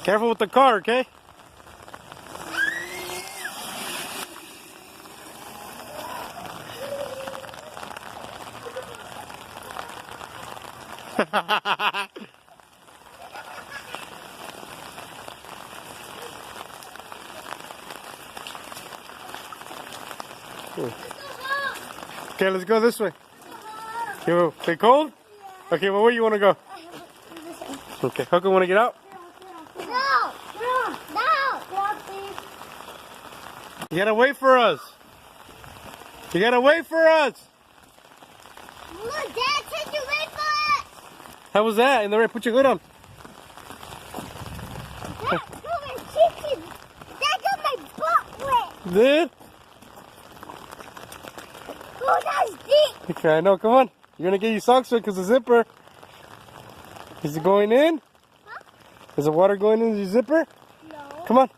Careful with the car, okay? Okay, let's go this way. Okay, well, is it cold? Okay, well, where you want to go? Okay, Hooker, want to get out? No, please. You gotta wait for us. You gotta wait for us. Look, Dad said you wait for us. How was that? And then put your hood on. Dad, look at chicken. Dad got my butt wet. Did? Oh, that's deep. Okay, I know. Come on. You're gonna get your socks wet because the zipper. Is it going in? Huh? Is the water going in the zipper? No. Come on.